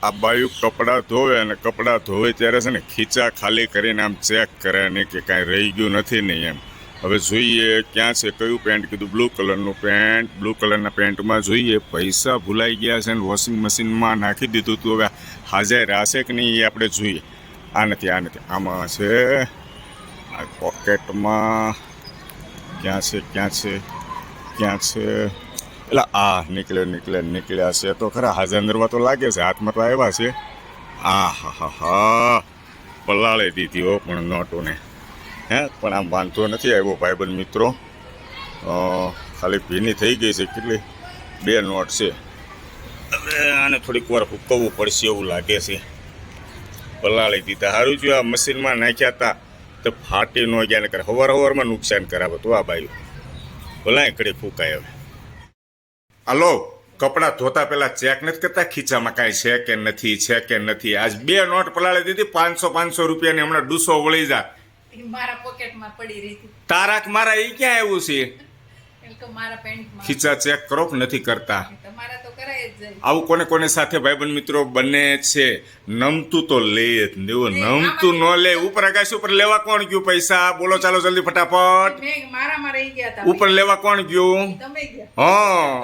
આ બાયું કપડાં ધોવે અને કપડાં ધોવે ત્યારે છે ને ખીચા ખાલી કરીને આમ ચેક કરે ને કે કાંઈ રહી ગયું નથી ને એમ. હવે જોઈએ ક્યાં છે, કયું પેન્ટ કીધું, બ્લુ કલરનું પેન્ટ. બ્લુ કલરના પેન્ટમાં જોઈએ પૈસા ભૂલાઈ ગયા છે ને વોશિંગ મશીનમાં નાખી દીધું હતું. હવે હાજર હશે કે નહીં એ આપણે જોઈએ. આ નથી, આમાં છે, આ પોકેટમાં ક્યાં છે એટલે આ નીકળ્યા છે તો ખરા. હાજર અંદરમાં તો લાગે છે, હાથમાં તો આવ્યા છે. હા પલાળી દીધી હો પણ નોટોને. પણ આમ વાંધો નથી આવ્યો ભાઈબંધ મિત્રો. ખાલી ભીની થઈ ગઈ છે. કેટલી 2 નોટ છે. હવે આને થોડીક વાર હુકવવું પડશે એવું લાગે છે. પલાળી દીધા. સારું જો આ મશીનમાં નાખ્યા હતા તો ફાટી ન ગયા ને કરે. હવારમાં નુકસાન કરાવે તો આ બાયું ભલા એકડે ફૂંકાય. હવે હાલો, કપડાં ધોતા પહેલા ચેક નથી કરતા ખીચામાં કાંઈ છે કે નથી. આજ 2 નોટ પલાળી દીધી 500 રૂપિયાની. હમણાં ડૂસો વળી જા. મારા પોકેટમાં પડી રહી હતી. તારાક મારા એ ક્યાં આવ્યું છે? તો મારા પેન્ટમાં ખીચા ચેક કરો કે નથી કરતા? તમારા તો કરાય જ જાય. આવું કોને સાથે ભાઈબંધ મિત્રો બને છે. નમતું તો લે જ દેવું, નમતું ન લે. ઉપર આકાશ ઉપર લેવા કોણ ગયું પૈસા? બોલો ચાલો જલ્દી ફટાફટ. મારામાં રહી ગયા હતા. ઉપર લેવા કોણ ગયું? તમે ગયા. હા